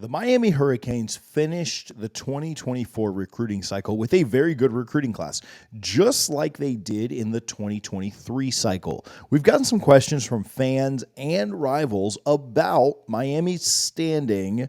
The Miami Hurricanes finished the 2024 recruiting cycle with a very good recruiting class, just like they did in the 2023 cycle. We've gotten some questions from fans and rivals about Miami's standing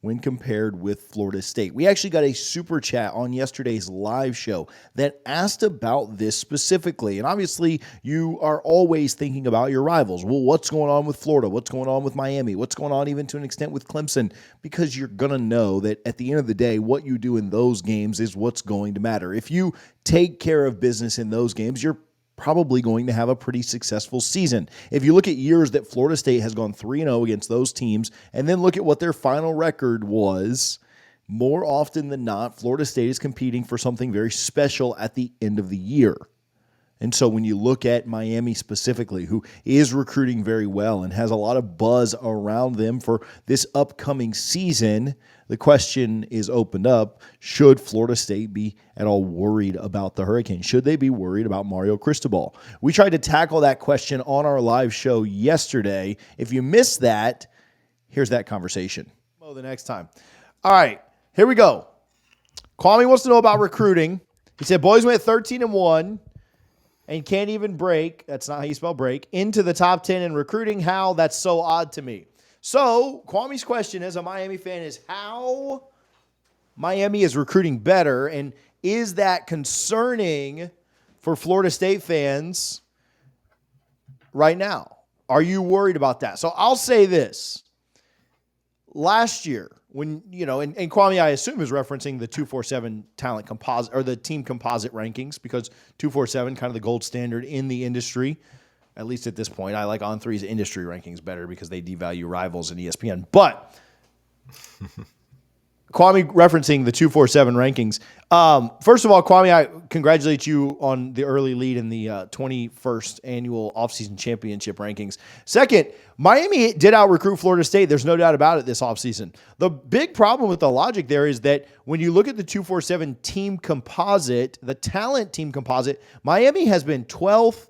when compared with Florida State. We actually got a super chat on yesterday's live show that asked about this specifically. And obviously, you are always thinking about your rivals. Well, what's going on with Florida? What's going on with Miami? What's going on even to an extent with Clemson? Because you're going to know that at the end of the day, what you do in those games is what's going to matter. If you take care of business in those games, you're probably going to have a pretty successful season. If you look at years that Florida State has gone 3-0 against those teams, and then look at what their final record was, more often than not, Florida State is competing for something very special at the end of the year. And so when you look at Miami specifically, who is recruiting very well and has a lot of buzz around them for this upcoming season, the question is opened up, should Florida State be at all worried about the Hurricanes? Should they be worried about Mario Cristobal? We tried to tackle that question on our live show yesterday. If you missed that, here's that conversation. Oh, the next time. All right, here we go. Kwame wants to know about recruiting. He said, boys went 13-1. And can't even break, that's not how you spell break, into the top 10 in recruiting. How? That's so odd to me. So, Kwame's question as a Miami fan is how Miami is recruiting better, and is that concerning for Florida State fans right now? Are you worried about that? So, I'll say this. Last year, when, and Kwame, I assume, is referencing the 247 talent composite or the team composite rankings, because 247 kind of the gold standard in the industry, at least at this point. I like On3's industry rankings better because they devalue rivals in ESPN. But Kwame referencing the 247 rankings. First of all, Kwame, I congratulate you on the early lead in the 21st annual offseason championship rankings. Second, Miami did out-recruit Florida State. There's no doubt about it this offseason. The big problem with the logic there is that when you look at the 247 team composite, the talent team composite, Miami has been 12th,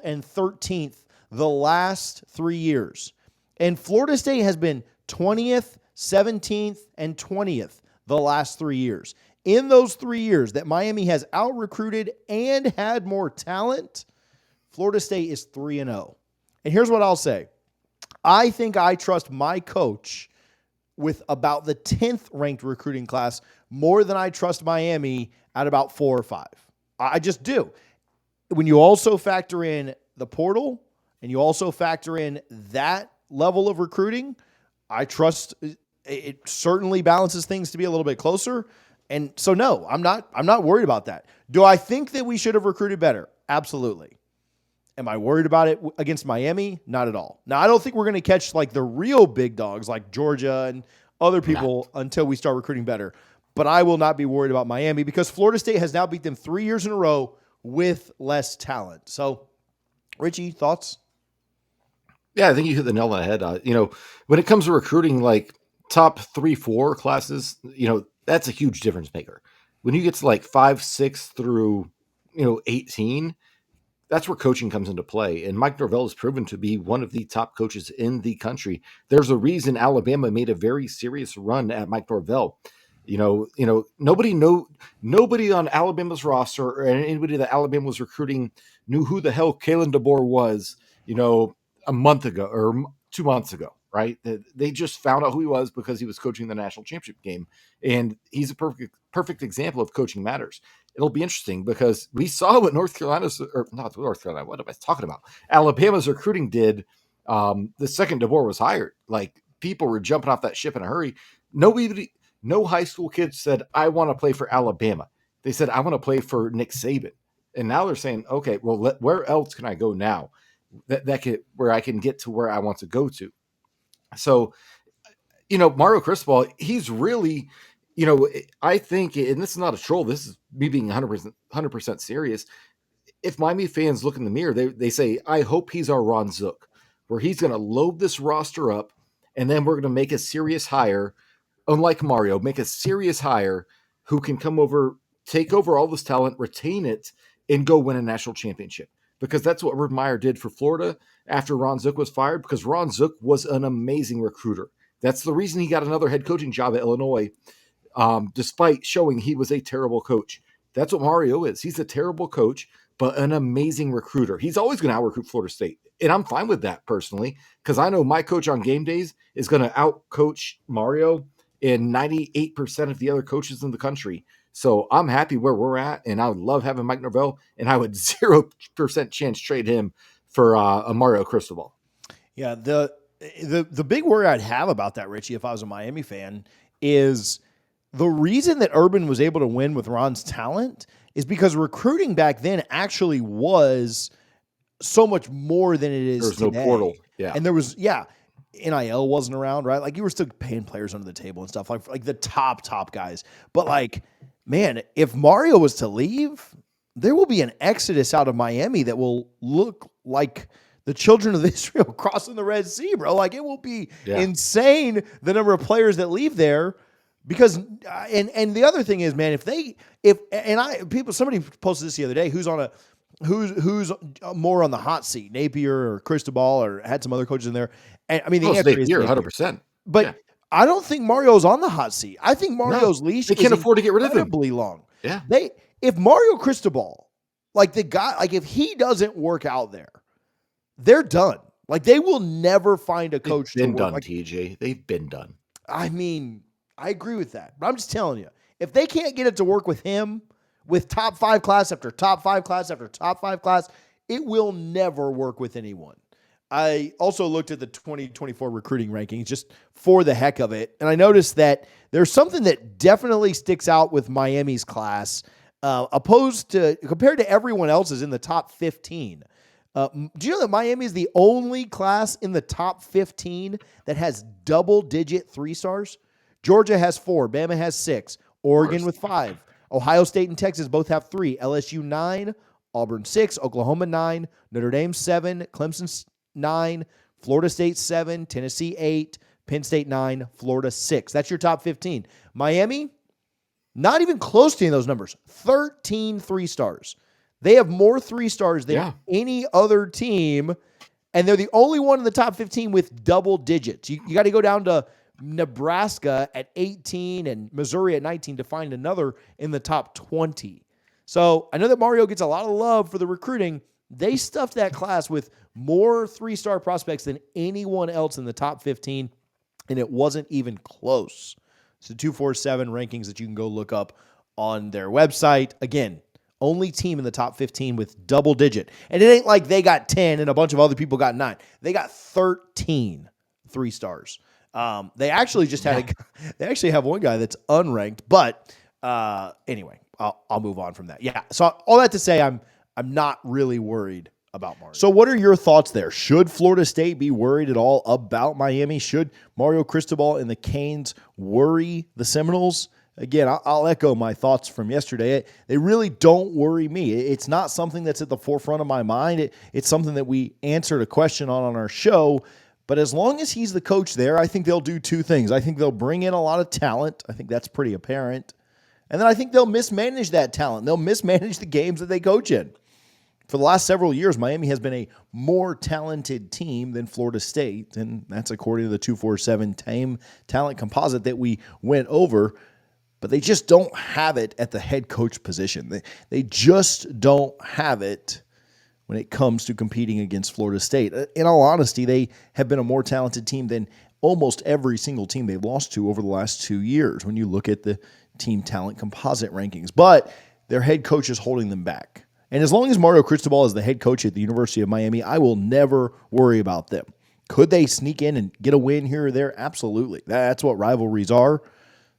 and 13th the last 3 years. And Florida State has been 20th, 17th, and 20th the last 3 years. In those 3 years that Miami has out-recruited and had more talent, Florida State is 3-0. And here's what I'll say. I think I trust my coach with about the 10th ranked recruiting class more than I trust Miami at about 4 or 5. I just do. When you also factor in the portal and you also factor in that level of recruiting, I trust it certainly balances things to be a little bit closer. And so, no, I'm not worried about that. Do I think that we should have recruited better? Absolutely. Am I worried about it against Miami? Not at all. Now, I don't think we're going to catch like the real big dogs like Georgia and other people until we start recruiting better. But I will not be worried about Miami because Florida State has now beat them 3 years in a row with less talent. So, Richie, thoughts? Yeah, I think you hit the nail on the head. When it comes to recruiting, like top 3-4 classes, that's a huge difference maker. When you get to like 5, 6 through, 18, that's where coaching comes into play. And Mike Norvell has proven to be one of the top coaches in the country. There's a reason Alabama made a very serious run at Mike Norvell. Nobody on Alabama's roster or anybody that Alabama was recruiting knew who the hell Kalen DeBoer was, a month ago or 2 months ago, right? They just found out who he was because he was coaching the national championship game. And he's a perfect example of coaching matters. It'll be interesting because we saw what what am I talking about? Alabama's recruiting did the second DeBoer was hired. Like, people were jumping off that ship in a hurry. No high school kids said, I want to play for Alabama. They said, I want to play for Nick Saban. And now they're saying, okay, well, where else can I go now where I can get to where I want to go to? So, Mario Cristobal, he's really, I think, and this is not a troll, this is me being 100% serious. If Miami fans look in the mirror, they say, I hope he's our Ron Zook, where he's going to load this roster up, and then we're going to make a serious hire. Unlike Mario, make a serious hire who can come over, take over all this talent, retain it, and go win a national championship. Because that's what Urban Meyer did for Florida after Ron Zook was fired, because Ron Zook was an amazing recruiter. That's the reason he got another head coaching job at Illinois, despite showing he was a terrible coach. That's what Mario is. He's a terrible coach, but an amazing recruiter. He's always going to out-recruit Florida State. And I'm fine with that personally, because I know my coach on game days is going to out-coach Mario and 98% of the other coaches in the country. So I'm happy where we're at, and I would love having Mike Norvell, and I would 0% chance trade him for a Mario Cristobal. Yeah, the big worry I'd have about that, Richie, if I was a Miami fan, is the reason that Urban was able to win with Ron's talent is because recruiting back then actually was so much more than it is today. There's no portal. Yeah. And there was, NIL wasn't around, right? Like you were still paying players under the table and stuff, like the top guys. But like, man, if Mario was to leave, there will be an exodus out of Miami that will look like the children of Israel crossing the Red Sea, bro. Like it will be insane the number of players that leave there. Because and the other thing is, man, somebody posted this the other day, who's more on the hot seat, Napier or Cristobal, or had some other coaches in there. And I mean, the answer is Napier, 100%. But I don't think Mario's on the hot seat. I think Mario's leash they can't afford to get rid of him. Incredibly long. Yeah. If Mario Cristobal, like the guy, like if he doesn't work out there, they're done. Like they will never find a coach. They've been done, like, TJ. They've been done. I mean, I agree with that, but I'm just telling you, if they can't get it to work with him, with top 5 class after top 5 class after top 5 class, it will never work with anyone. I also looked at the 2024 recruiting rankings just for the heck of it, and I noticed that there's something that definitely sticks out with Miami's class, compared to everyone else's in the top 15. Do you know that Miami is the only class in the top 15 that has double-digit 3 stars? Georgia has 4. Bama has 6. Oregon with 5. Ohio State and Texas both have 3. LSU 9. Auburn 6. Oklahoma 9. Notre Dame 7. Clemson 9. Florida State 7. Tennessee 8. Penn State 9. Florida 6. That's your top 15. Miami, not even close to any of those numbers. 13 3 stars. They have more 3 stars than any other team, and they're the only one in the top 15 with double digits. You got to go down to Nebraska at 18 and Missouri at 19 to find another in the top 20. So I know that Mario gets a lot of love for the recruiting. They stuffed that class with more 3-star prospects than anyone else in the top 15, and it wasn't even close. So 247 rankings that you can go look up on their website. Again, only team in the top 15 with double digit. And it ain't like they got 10 and a bunch of other people got 9. They got 13 3 stars. They actually just had they actually have one guy that's unranked, but anyway, I'll move on from that. Yeah. So all that to say, I'm not really worried about Mario. So what are your thoughts there? Should Florida State be worried at all about Miami? Should Mario Cristobal and the Canes worry the Seminoles? Again, I'll echo my thoughts from yesterday. They really don't worry me. It's not something that's at the forefront of my mind. It's something that we answered a question on our show. But as long as he's the coach there, I think they'll do 2 things. I think they'll bring in a lot of talent. I think that's pretty apparent. And then I think they'll mismanage that talent. They'll mismanage the games that they coach in. For the last several years, Miami has been a more talented team than Florida State, and that's according to the 247 team talent composite that we went over. But they just don't have it at the head coach position. They just don't have it when it comes to competing against Florida State. In all honesty, they have been a more talented team than almost every single team they've lost to over the last 2 years when you look at the team talent composite rankings. But their head coach is holding them back. And as long as Mario Cristobal is the head coach at the University of Miami, I will never worry about them. Could they sneak in and get a win here or there? Absolutely. That's what rivalries are.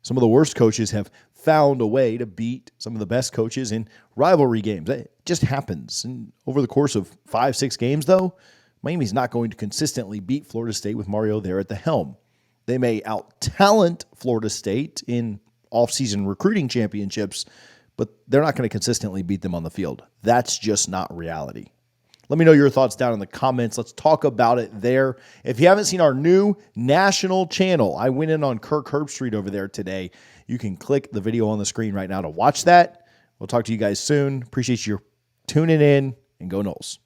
Some of the worst coaches have found a way to beat some of the best coaches in rivalry games. It just happens. And over the course of 5-6 games, though, Miami's not going to consistently beat Florida State with Mario there at the helm. They may out-talent Florida State in off-season recruiting championships, but they're not going to consistently beat them on the field. That's just not reality. Let me know your thoughts down in the comments. Let's talk about it there. If you haven't seen our new national channel, I went in on Kirk Herbstreit over there today. You can click the video on the screen right now to watch that. We'll talk to you guys soon. Appreciate you tuning in, and go Noles.